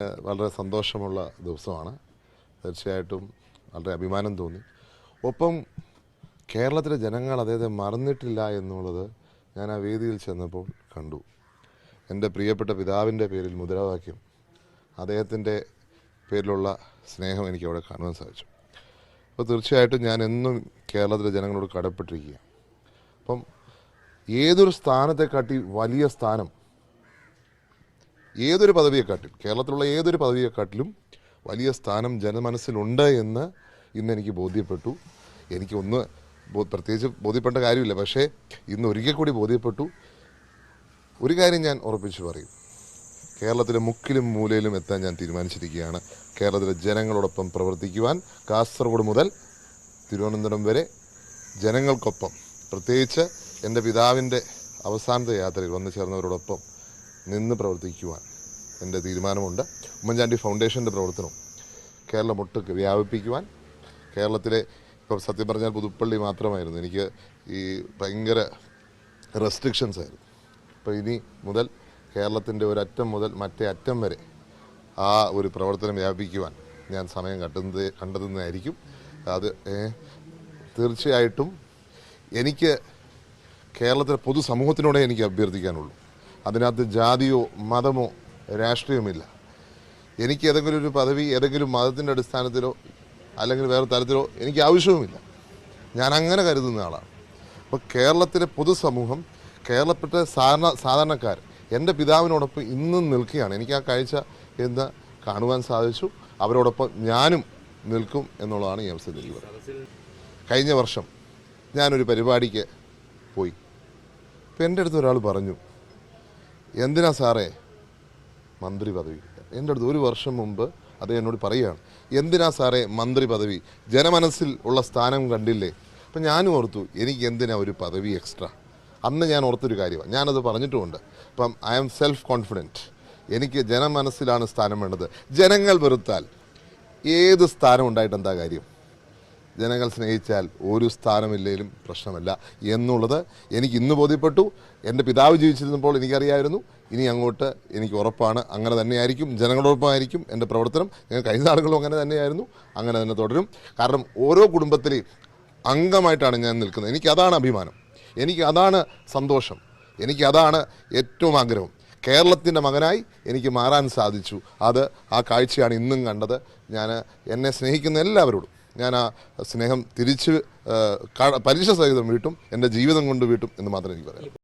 വളരെ സന്തോഷമുള്ള ദിവസമാണ്. തീർച്ചയായിട്ടും വളരെ അഭിമാനം തോന്നി. ഒപ്പം കേരളത്തിലെ ജനങ്ങൾ അദ്ദേഹത്തെ മറന്നിട്ടില്ല എന്നുള്ളത് ഞാൻ ആ വേദിയിൽ ചെന്നപ്പോൾ കണ്ടു. എൻ്റെ പ്രിയപ്പെട്ട പിതാവിൻ്റെ പേരിൽ മുദ്രാവാക്യം, അദ്ദേഹത്തിൻ്റെ പേരിലുള്ള സ്നേഹം എനിക്ക് അവിടെ കാണുവാൻ സാധിച്ചു. അപ്പോൾ തീർച്ചയായിട്ടും ഞാൻ എന്നും കേരളത്തിലെ ജനങ്ങളോട് കടപ്പെട്ടിരിക്കുക. അപ്പം ഏതൊരു സ്ഥാനത്തെക്കാട്ടി വലിയ സ്ഥാനം, ഏതൊരു പദവിയെക്കാട്ടിലും, കേരളത്തിലുള്ള ഏതൊരു പദവിയെക്കാട്ടിലും വലിയ സ്ഥാനം ജനമനസ്സിലുണ്ട് എന്ന് ഇന്ന് എനിക്ക് ബോധ്യപ്പെട്ടു. എനിക്കൊന്ന് പ്രത്യേകിച്ച് ബോധ്യപ്പെട്ട കാര്യമില്ല, പക്ഷേ ഇന്ന് ഒരിക്കൽ കൂടി ബോധ്യപ്പെട്ടു. ഒരു കാര്യം ഞാൻ ഉറപ്പിച്ചു പറയും, കേരളത്തിലെ മുക്കിലും മൂലയിലും എത്താൻ ഞാൻ തീരുമാനിച്ചിരിക്കുകയാണ്. കേരളത്തിലെ ജനങ്ങളോടൊപ്പം പ്രവർത്തിക്കുവാൻ, കാസർഗോഡ് മുതൽ തിരുവനന്തപുരം വരെ ജനങ്ങൾക്കൊപ്പം, പ്രത്യേകിച്ച് എൻ്റെ പിതാവിൻ്റെ അവസാനത്തെ യാത്രയിൽ വന്നു ചേർന്നവരോടൊപ്പം നിന്ന് പ്രവർത്തിക്കുവാൻ എൻ്റെ തീരുമാനമുണ്ട്. ഉമ്മൻചാണ്ടി ഫൗണ്ടേഷൻ്റെ പ്രവർത്തനം കേരളമൊട്ടുക്ക് വ്യാപിപ്പിക്കുവാൻ, കേരളത്തിലെ ഇപ്പം സത്യം പറഞ്ഞാൽ പുതുപ്പള്ളി മാത്രമായിരുന്നു എനിക്ക് ഈ ഭയങ്കര റെസ്ട്രിക്ഷൻസ് ആയിരുന്നു. അപ്പോൾ ഇനി മുതൽ കേരളത്തിൻ്റെ ഒരറ്റം മുതൽ മറ്റേ അറ്റം വരെ ആ ഒരു പ്രവർത്തനം വ്യാപിക്കുവാൻ ഞാൻ സമയം കണ്ടെത്തുന്നതായിരിക്കും. അത് തീർച്ചയായിട്ടും എനിക്ക് കേരളത്തിലെ പൊതുസമൂഹത്തിനോടെ എനിക്ക് അഭ്യർത്ഥിക്കാനുള്ളൂ. അതിനകത്ത് ജാതിയോ മതമോ രാഷ്ട്രീയമില്ല. എനിക്ക് ഏതെങ്കിലും ഒരു പദവി ഏതെങ്കിലും മതത്തിൻ്റെ അടിസ്ഥാനത്തിലോ അല്ലെങ്കിൽ വേറെ തരത്തിലോ എനിക്ക് ആവശ്യവുമില്ല. ഞാൻ അങ്ങനെ കരുതുന്ന ആളാണ്. അപ്പോൾ കേരളത്തിലെ പൊതുസമൂഹം, കേരളത്തിലെ സാധാരണക്കാർ എൻ്റെ പിതാവിനോടൊപ്പം ഇന്നും നിൽക്കുകയാണ്. എനിക്ക് ആ കാഴ്ച എന്ന് കാണുവാൻ സാധിച്ചു. അവരോടൊപ്പം ഞാനും നിൽക്കും എന്നുള്ളതാണ് ഈ അവസരത്തിൽ എനിക്ക് പറയുന്നത്. കഴിഞ്ഞ വർഷം ഞാനൊരു പരിപാടിക്ക് പോയി. അപ്പോൾ എൻ്റെ അടുത്ത് ഒരാൾ പറഞ്ഞു, എന്തിനാ സാറേ മന്ത്രി പദവി? എൻ്റെ അടുത്ത് ഒരു വർഷം മുമ്പ് അത് എന്നോട് പറയുകയാണ്, എന്തിനാ സാറേ മന്ത്രി പദവി? ജനമനസ്സിൽ ഉള്ള സ്ഥാനം കണ്ടില്ലേ? അപ്പം ഞാനും ഓർത്തു, എനിക്ക് എന്തിനാ ഒരു പദവി എക്സ്ട്രാ? അന്ന് ഞാൻ ഓർത്തൊരു കാര്യമാണ്, ഞാനത് പറഞ്ഞിട്ടുമുണ്ട്. അപ്പം ഐ ആം സെൽഫ് കോൺഫിഡൻറ്റ്. എനിക്ക് ജനമനസ്സിലാണ് സ്ഥാനം വേണ്ടത്. ജനങ്ങൾ വെറുത്താൽ ഏത് സ്ഥാനം ഉണ്ടായിട്ട് എന്താ കാര്യം? ജനങ്ങൾ സ്നേഹിച്ചാൽ ഒരു സ്ഥാനമില്ലെങ്കിലും പ്രശ്നമല്ല എന്നുള്ളത് എനിക്ക് ഇന്ന് ബോധ്യപ്പെട്ടു. എൻ്റെ പിതാവ് ജീവിച്ചിരുന്നപ്പോൾ എനിക്കറിയായിരുന്നു. ഇനി അങ്ങോട്ട് എനിക്ക് ഉറപ്പാണ്, അങ്ങനെ തന്നെയായിരിക്കും. ജനങ്ങളോടൊപ്പമായിരിക്കും എൻ്റെ പ്രവർത്തനം. ഞാൻ കഴിഞ്ഞ നാളുകളും അങ്ങനെ തന്നെയായിരുന്നു, അങ്ങനെ തന്നെ തുടരും. കാരണം ഓരോ കുടുംബത്തിലെയും അംഗമായിട്ടാണ് ഞാൻ നിൽക്കുന്നത്. എനിക്കതാണ് അഭിമാനം, എനിക്കതാണ് സന്തോഷം, എനിക്കതാണ് ഏറ്റവും ആഗ്രഹം. കേരളത്തിൻ്റെ മകനായി എനിക്ക് മാറാൻ സാധിച്ചു. അത് ആ കാഴ്ചയാണ് ഇന്നും കണ്ടത്. ഞാൻ എന്നെ സ്നേഹിക്കുന്ന എല്ലാവരോടും ഞാൻ ആ സ്നേഹം തിരിച്ച് പലിശ സഹിതം വീട്ടും, എൻ്റെ ജീവിതം കൊണ്ട് വീട്ടും എന്ന് മാത്രമേ എനിക്ക് പറയാം.